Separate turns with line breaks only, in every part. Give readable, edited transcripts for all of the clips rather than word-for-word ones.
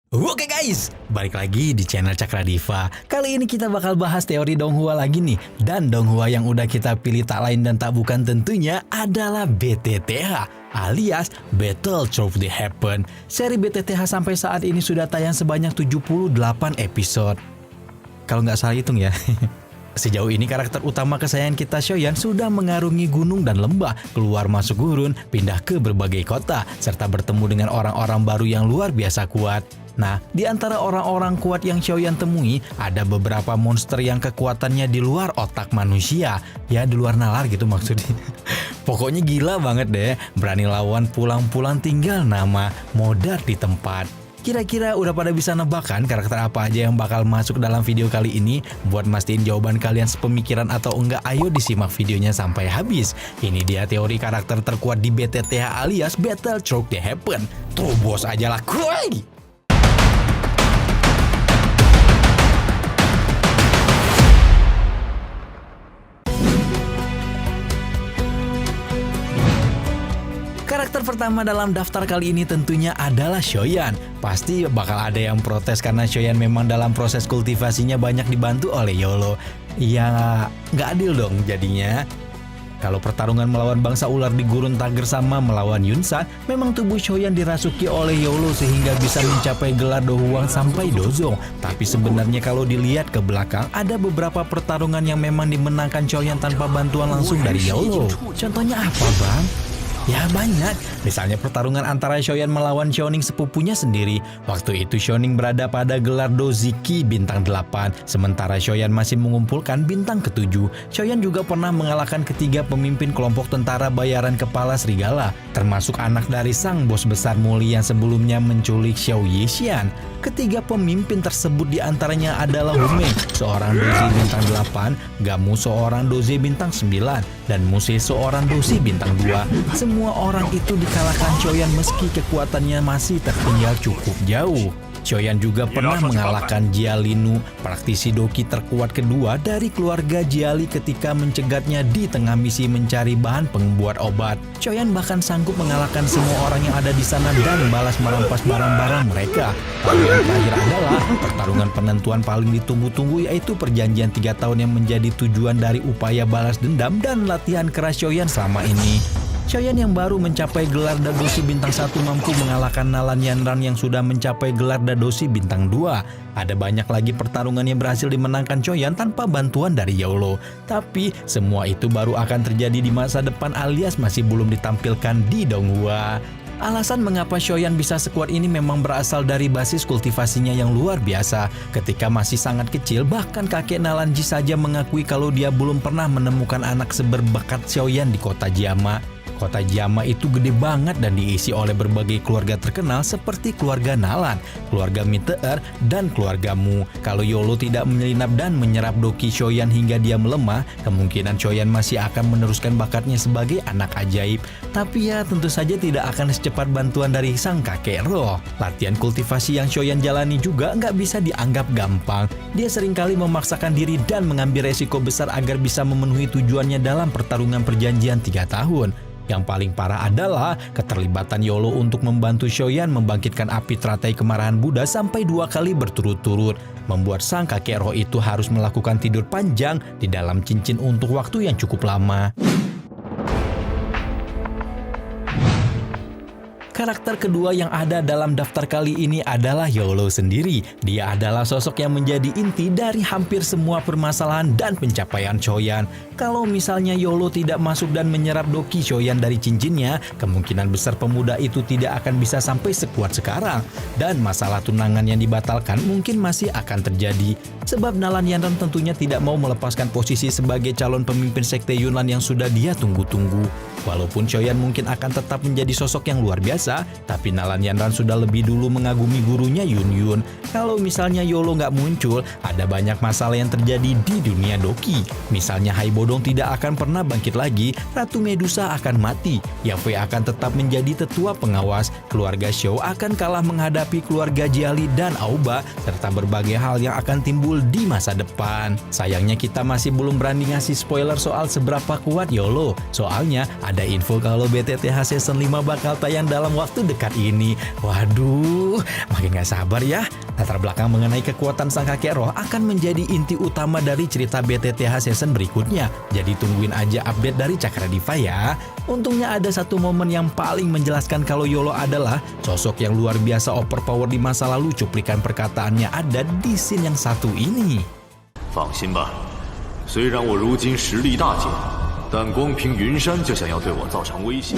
Oke guys, balik lagi di channel Cakra Diva. Kali ini kita bakal bahas teori Donghua lagi nih. Dan Donghua yang udah kita pilih tak lain dan tak bukan tentunya adalah BTTH alias Battle Through the Heaven. Seri BTTH sampai saat ini sudah tayang sebanyak 78 episode. Kalau nggak salah hitung ya. Sejauh ini karakter utama kesayangan kita Shoyan sudah mengarungi gunung dan lembah, keluar masuk gurun, pindah ke berbagai kota, serta bertemu dengan orang-orang baru yang luar biasa kuat. Nah, di antara orang-orang kuat yang Shoyan temui, ada beberapa monster yang kekuatannya di luar otak manusia. Ya, di luar nalar gitu maksudnya. Pokoknya gila banget deh, berani lawan pulang-pulang tinggal nama, modar di tempat. Kira-kira udah pada bisa nebak kan karakter apa aja yang bakal masuk dalam video kali ini? Buat mastiin jawaban kalian sepemikiran atau enggak, ayo disimak videonya sampai habis. Ini dia teori karakter terkuat di BTTH alias Battle Through the Heaven. Terobos aja lah kuy! Karakter pertama dalam daftar kali ini tentunya adalah Shoyan. Pasti bakal ada yang protes karena Shoyan memang dalam proses kultivasinya banyak dibantu oleh Yolo. Ya nggak adil dong jadinya. Kalau pertarungan melawan bangsa ular di gurun Tager sama melawan Yunsan, memang tubuh Shoyan dirasuki oleh Yolo sehingga bisa mencapai gelar Dohuang sampai Dozong. Tapi sebenarnya kalau dilihat ke belakang, ada beberapa pertarungan yang memang dimenangkan Shoyan tanpa bantuan langsung dari Yolo. Contohnya apa, Bang? Ya banyak, misalnya pertarungan antara Shoyan melawan Shoning sepupunya sendiri. Waktu itu Shoning berada pada gelar Doziki bintang 8, sementara Shoyan masih mengumpulkan bintang ke-7. Shoyan juga pernah mengalahkan ketiga pemimpin kelompok tentara bayaran kepala serigala, termasuk anak dari sang bos besar Muli yang sebelumnya menculik Xiao Yixian. Ketiga pemimpin tersebut diantaranya adalah Hume, seorang dozi bintang 8, Gamu seorang dozi bintang 9, dan Muse seorang dozi bintang 2. Semua orang itu dikalahkan Shoyan meski kekuatannya masih tertinggal cukup jauh. Shoyan juga pernah mengalahkan Jialinu, praktisi doki terkuat kedua dari keluarga Jiali ketika mencegatnya di tengah misi mencari bahan pembuat obat. Shoyan bahkan sanggup mengalahkan semua orang yang ada di sana dan balas merampas barang-barang mereka. Lalu yang terakhir adalah pertarungan penentuan paling ditunggu-tunggu, yaitu perjanjian 3 tahun yang menjadi tujuan dari upaya balas dendam dan latihan keras Shoyan selama ini. Shoyan yang baru mencapai gelar Dadoshi bintang 1 mampu mengalahkan Nalan Yanran yang sudah mencapai gelar Dadoshi bintang 2. Ada banyak lagi pertarungan yang berhasil dimenangkan Shoyan tanpa bantuan dari Yolo. Tapi semua itu baru akan terjadi di masa depan alias masih belum ditampilkan di Donghua. Alasan mengapa Shoyan bisa sekuat ini memang berasal dari basis kultivasinya yang luar biasa. Ketika masih sangat kecil, bahkan kakek Nalanji saja mengakui kalau dia belum pernah menemukan anak seberbakat Shoyan di kota Jama. Kota Jama itu gede banget dan diisi oleh berbagai keluarga terkenal seperti keluarga Nalan, keluarga Meteor, dan keluarga Mu. Kalau Yolo tidak menyelinap dan menyerap doki Shoyan hingga dia melemah, kemungkinan Shoyan masih akan meneruskan bakatnya sebagai anak ajaib. Tapi ya tentu saja tidak akan secepat bantuan dari sang kakek roh. Latihan kultivasi yang Shoyan jalani juga nggak bisa dianggap gampang. Dia seringkali memaksakan diri dan mengambil resiko besar agar bisa memenuhi tujuannya dalam pertarungan perjanjian 3 tahun. Yang paling parah adalah keterlibatan Yolo untuk membantu Shoyan membangkitkan api teratai kemarahan Buddha sampai 2 kali berturut-turut, membuat sang kakek roh itu harus melakukan tidur panjang di dalam cincin untuk waktu yang cukup lama. Karakter kedua yang ada dalam daftar kali ini adalah Yolo sendiri. Dia adalah sosok yang menjadi inti dari hampir semua permasalahan dan pencapaian Shoyan. Kalau misalnya Yolo tidak masuk dan menyerap doki Shoyan dari cincinnya, kemungkinan besar pemuda itu tidak akan bisa sampai sekuat sekarang. Dan masalah tunangan yang dibatalkan mungkin masih akan terjadi. Sebab Nalan Yanran tentunya tidak mau melepaskan posisi sebagai calon pemimpin sekte Yunnan yang sudah dia tunggu-tunggu. Walaupun Shoyan mungkin akan tetap menjadi sosok yang luar biasa, tapi Nalan Yanran sudah lebih dulu mengagumi gurunya Yun Yun. Kalau misalnya Yolo nggak muncul, ada banyak masalah yang terjadi di dunia doki. Misalnya Hai Bodong tidak akan pernah bangkit lagi, Ratu Medusa akan mati, Yafei akan tetap menjadi tetua pengawas, keluarga Xiao akan kalah menghadapi keluarga Jiali dan Aoba, serta berbagai hal yang akan timbul di masa depan. Sayangnya kita masih belum berani ngasih spoiler soal seberapa kuat Yolo. Soalnya ada info kalau BTTH Season 5 bakal tayang dalam waktu dekat ini. Waduh, makin gak sabar ya. Latar belakang mengenai kekuatan sang kakek roh akan menjadi inti utama dari cerita BTTH Season berikutnya. Jadi tungguin aja update dari Cakra Diva ya. Untungnya ada satu momen yang paling menjelaskan kalau Yolo adalah sosok yang luar biasa overpower di masa lalu. Cuplikan perkataannya ada di scene yang satu ini.
放心吧，虽然我如今实力大减，但光凭云山就想要对我造成威胁。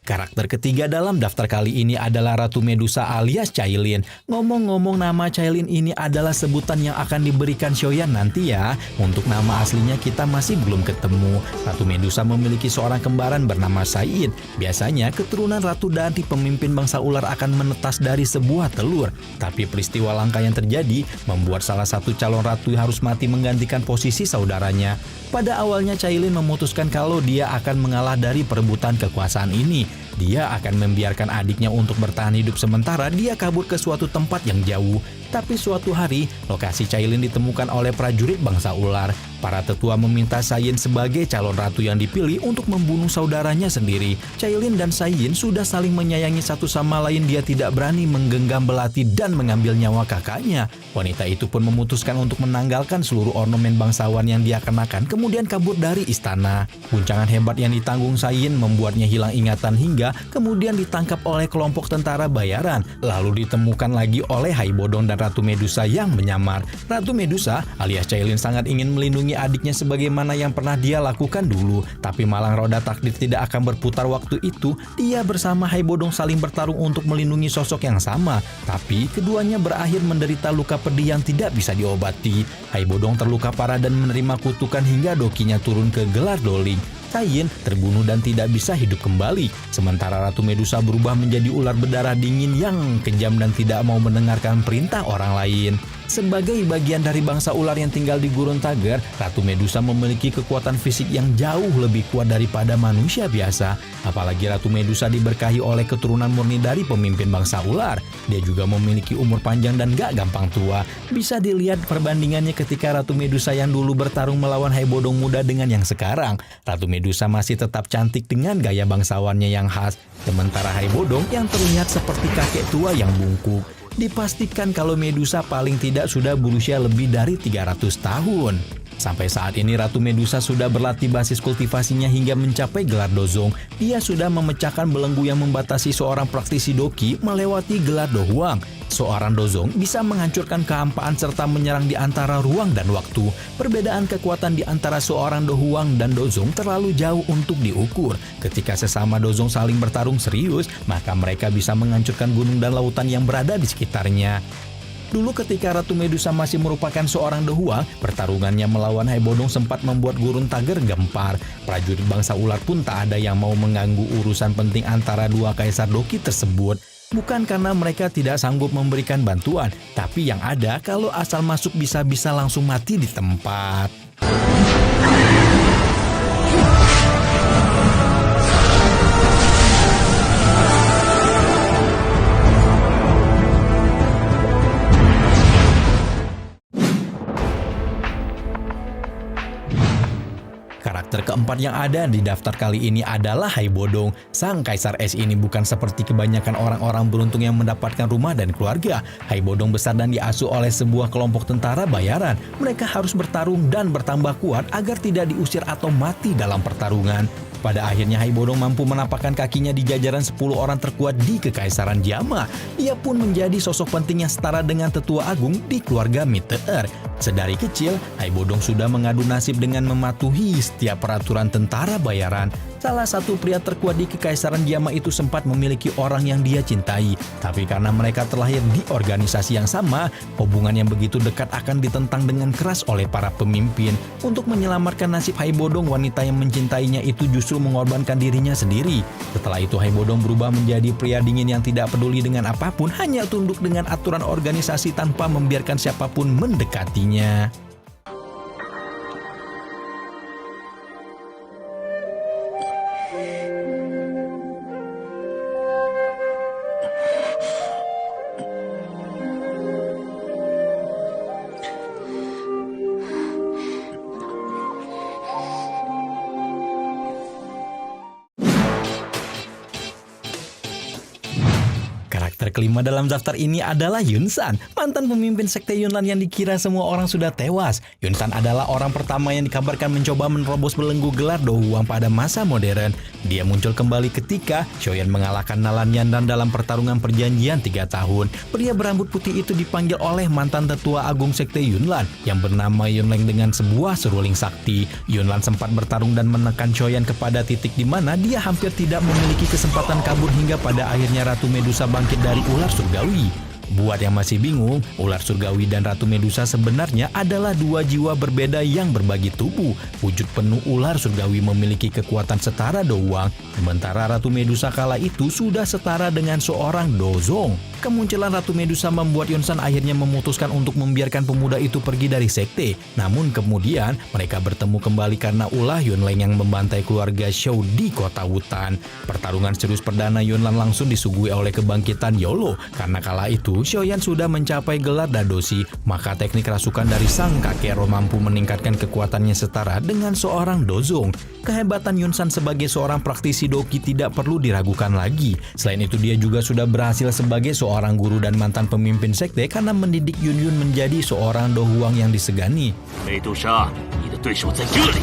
Karakter ketiga dalam daftar kali ini adalah Ratu Medusa alias Cailin. Ngomong-ngomong, nama Cailin ini adalah sebutan yang akan diberikan Shoyan nanti ya. Untuk nama aslinya kita masih belum ketemu. Ratu Medusa memiliki seorang kembaran bernama Sain. Biasanya keturunan Ratu Danti pemimpin bangsa ular akan menetas dari sebuah telur. Tapi peristiwa langka yang terjadi membuat salah satu calon ratu harus mati menggantikan posisi saudaranya. Pada awalnya Cailin memutuskan kalau dia akan mengalah dari perebutan kekuasaan ini. Dia akan membiarkan adiknya untuk bertahan hidup sementara dia kabur ke suatu tempat yang jauh. Tapi suatu hari, lokasi Cailin ditemukan oleh prajurit bangsa ular. Para tetua meminta Sain sebagai calon ratu yang dipilih untuk membunuh saudaranya sendiri. Cailin dan Sain sudah saling menyayangi satu sama lain. Dia tidak berani menggenggam belati dan mengambil nyawa kakaknya. Wanita itu pun memutuskan untuk menanggalkan seluruh ornamen bangsawan yang dia kenakan, kemudian kabur dari istana. Guncangan hebat yang ditanggung Sain membuatnya hilang ingatan hingga kemudian ditangkap oleh kelompok tentara bayaran. Lalu ditemukan lagi oleh Haibodong dan Ratu Medusa yang menyamar. Ratu Medusa alias Cailin sangat ingin melindungi adiknya sebagaimana yang pernah dia lakukan dulu. Tapi malang roda takdir tidak akan berputar waktu itu. Dia bersama Haibodong saling bertarung untuk melindungi sosok yang sama. Tapi keduanya berakhir menderita luka pedih yang tidak bisa diobati. Haibodong terluka parah dan menerima kutukan hingga dokinya turun ke gelar doling. Sain terbunuh dan tidak bisa hidup kembali. Sementara Ratu Medusa berubah menjadi ular berdarah dingin yang kejam dan tidak mau mendengarkan perintah orang lain. Sebagai bagian dari bangsa ular yang tinggal di Gurun Tager, Ratu Medusa memiliki kekuatan fisik yang jauh lebih kuat daripada manusia biasa. Apalagi Ratu Medusa diberkahi oleh keturunan murni dari pemimpin bangsa ular. Dia juga memiliki umur panjang dan gak gampang tua. Bisa dilihat perbandingannya ketika Ratu Medusa yang dulu bertarung melawan Haibodong muda dengan yang sekarang. Ratu Medusa masih tetap cantik dengan gaya bangsawannya yang khas. Sementara Haibodong yang terlihat seperti kakek tua yang bungkuk. Dipastikan kalau Medusa paling tidak sudah berusia lebih dari 300 tahun. Sampai saat ini Ratu Medusa sudah berlatih basis kultivasinya hingga mencapai gelar Dozong. Dia sudah memecahkan belenggu yang membatasi seorang praktisi Doki melewati gelar Dohuang. Seorang Dozong bisa menghancurkan kehampaan serta menyerang di antara ruang dan waktu. Perbedaan kekuatan di antara seorang Dohuang dan Dozong terlalu jauh untuk diukur. Ketika sesama Dozong saling bertarung serius, maka mereka bisa menghancurkan gunung dan lautan yang berada di sekitarnya. Dulu ketika Ratu Medusa masih merupakan seorang Dohuang, pertarungannya melawan Haibodong sempat membuat Gurun Tager gempar. Prajurit bangsa ular pun tak ada yang mau mengganggu urusan penting antara dua kaisar Doki tersebut. Bukan karena mereka tidak sanggup memberikan bantuan, tapi yang ada kalau asal masuk bisa-bisa langsung mati di tempat. Karakter keempat yang ada di daftar kali ini adalah Haibodong. Sang Kaisar Es ini bukan seperti kebanyakan orang-orang beruntung yang mendapatkan rumah dan keluarga. Haibodong besar dan diasuh oleh sebuah kelompok tentara bayaran. Mereka harus bertarung dan bertambah kuat agar tidak diusir atau mati dalam pertarungan. Pada akhirnya Haibodong mampu menapakkan kakinya di jajaran 10 orang terkuat di Kekaisaran Jama. Ia pun menjadi sosok penting yang setara dengan tetua agung di keluarga Meteor. Sedari kecil, Haibodong sudah mengadu nasib dengan mematuhi setiap peraturan tentara bayaran. Salah satu pria terkuat di Kekaisaran Jama itu sempat memiliki orang yang dia cintai. Tapi karena mereka terlahir di organisasi yang sama, hubungan yang begitu dekat akan ditentang dengan keras oleh para pemimpin. Untuk menyelamatkan nasib Haibodong, wanita yang mencintainya itu justru mengorbankan dirinya sendiri. Setelah itu Haibodong berubah menjadi pria dingin yang tidak peduli dengan apapun, hanya tunduk dengan aturan organisasi tanpa membiarkan siapapun mendekatinya. Karakter kelima dalam daftar ini adalah Yunsan, mantan pemimpin sekte Yunlan yang dikira semua orang sudah tewas. Yunsan adalah orang pertama yang dikabarkan mencoba menerobos belenggu gelar Do Huang pada masa modern. Dia muncul kembali ketika Xiaoyan mengalahkan Nalan Yandan dalam pertarungan perjanjian 3 tahun. Pria berambut putih itu dipanggil oleh mantan tetua agung sekte Yunlan yang bernama Yunleng dengan sebuah seruling sakti. Yunlan sempat bertarung dan menekan Xiaoyan kepada titik di mana dia hampir tidak memiliki kesempatan kabur hingga pada akhirnya Ratu Medusa bangkit dari ular surgawi. Buat yang masih bingung, ular surgawi dan Ratu Medusa sebenarnya adalah dua jiwa berbeda yang berbagi tubuh. Wujud penuh ular surgawi memiliki kekuatan setara Do Huang, sementara Ratu Medusa kala itu sudah setara dengan seorang Dozong. Kemunculan Ratu Medusa membuat Yunsan akhirnya memutuskan untuk membiarkan pemuda itu pergi dari sekte. Namun kemudian mereka bertemu kembali karena ulah Yunleng yang membantai keluarga Shou di kota Wutan. Pertarungan serius perdana Yunlan langsung disuguhi oleh kebangkitan Yolo. Karena kala itu Xiaoyan sudah mencapai gelar Dadoshi, maka teknik rasukan dari sang kakek roh mampu meningkatkan kekuatannya setara dengan seorang Dozong. Kehebatan Yunsan sebagai seorang praktisi doki tidak perlu diragukan lagi. Selain itu dia juga sudah berhasil sebagai seorang guru dan mantan pemimpin sekte karena mendidik Yun Yun menjadi seorang Do Huang yang disegani.
Medusa, 你的对手在这里。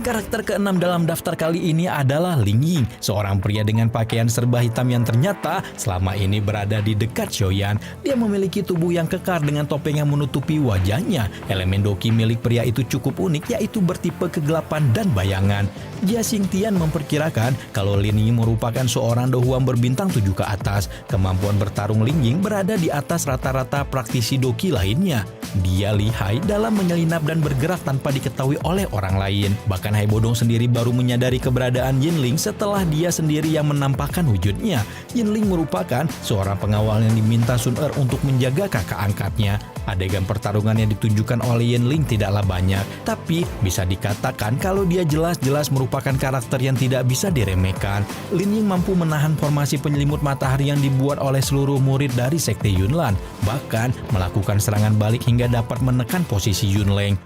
Karakter keenam dalam daftar kali ini adalah Ling Ying, seorang pria dengan pakaian serba hitam yang ternyata selama ini berada di dekat Xiaoyan. Dia memiliki tubuh yang kekar dengan topeng yang menutupi wajahnya. Elemen doki milik pria itu cukup unik, yaitu bertipe kegelapan dan bayangan. Jia Xingtian memperkirakan kalau Ling Ying merupakan seorang Do Huang berbintang 7 ke atas. Kemampuan bertarung Ling Ying berada di atas rata-rata praktisi doki lainnya. Dia lihai dalam menyelinap dan bergerak tanpa diketahui oleh orang lain. Bahkan Hai Bodong sendiri baru menyadari keberadaan Yinling setelah dia sendiri yang menampakkan wujudnya. Yinling merupakan seorang pengawal yang diminta Sun Er untuk menjaga kakak angkatnya. Adegan pertarungan yang ditunjukkan oleh Yinling tidaklah banyak, tapi bisa dikatakan kalau dia jelas-jelas merupakan karakter yang tidak bisa diremehkan. Lin Ying mampu menahan formasi penyelimut matahari yang dibuat oleh seluruh murid dari sekte Yunlan, bahkan melakukan serangan balik hingga dapat menekan posisi Yunleng.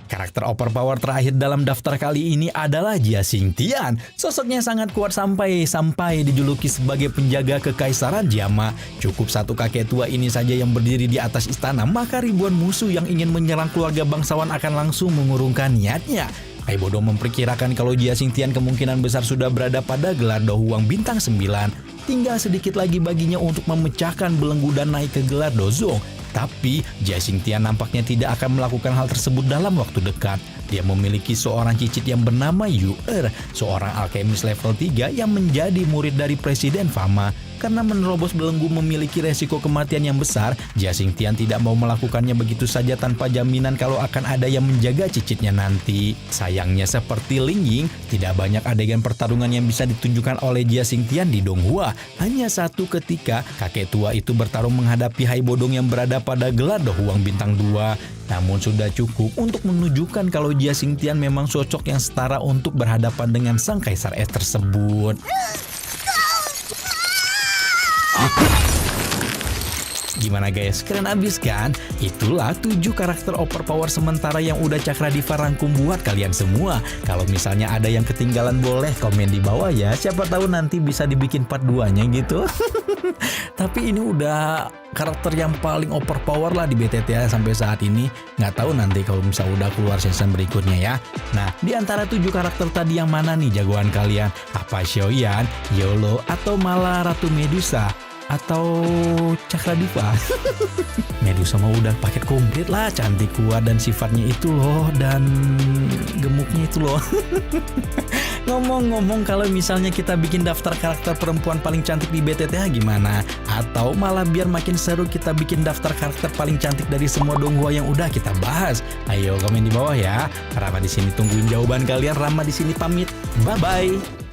Karakter overpower terakhir dalam daftar kali ini adalah Jia Xingtian. Sosoknya sangat kuat sampai dijuluki sebagai penjaga kekaisaran Jiama. Cukup satu kakek tua ini saja yang berdiri di atas istana, maka ribuan musuh yang ingin menyerang keluarga bangsawan akan langsung mengurungkan niatnya. Hai Bodong memperkirakan kalau Jia Xingtian kemungkinan besar sudah berada pada gelar Do Huang bintang 9. Tinggal sedikit lagi baginya untuk memecahkan belenggu dan naik ke gelar Dozong. Tapi Jia Xingtian nampaknya tidak akan melakukan hal tersebut dalam waktu dekat. Dia memiliki seorang cicit yang bernama Yu Er, seorang alkemis level 3 yang menjadi murid dari Presiden Fama. Karena menerobos belenggu memiliki resiko kematian yang besar, Jia Xingtian tidak mau melakukannya begitu saja tanpa jaminan kalau akan ada yang menjaga cicitnya nanti. Sayangnya seperti Ling Ying, tidak banyak adegan pertarungan yang bisa ditunjukkan oleh Jia Xingtian di Donghua. Hanya satu ketika kakek tua itu bertarung menghadapi Hai Bodong yang berada pada gelar Do Huang bintang 2. Namun sudah cukup untuk menunjukkan kalau Jia Xingtian memang sosok yang setara untuk berhadapan dengan sang kaisar es tersebut. Gimana guys, keren abis kan? Itulah 7 karakter overpower sementara yang udah Cakradiva rangkum buat kalian semua. Kalau misalnya ada yang ketinggalan boleh komen di bawah ya. Siapa tahu nanti bisa dibikin part 2-nya gitu. Tapi ini udah karakter yang paling overpower lah di BTTA sampai saat ini. Nggak tahu nanti kalau misalnya udah keluar season berikutnya ya. Nah, di antara 7 karakter tadi yang mana nih jagoan kalian? Apa Xiaoyan, Yolo, atau malah Ratu Medusa? Atau Cakradiva? Medusa mah udah paket komplit lah, cantik, kuat, dan sifatnya itu loh, dan gemuknya itu loh. Ngomong-ngomong, kalau misalnya kita bikin daftar karakter perempuan paling cantik di BTTA gimana? Atau malah biar makin seru kita bikin daftar karakter paling cantik dari semua Donghua yang udah kita bahas? Ayo komen di bawah ya. Rama di sini tungguin jawaban kalian. Rama di sini pamit. Bye bye.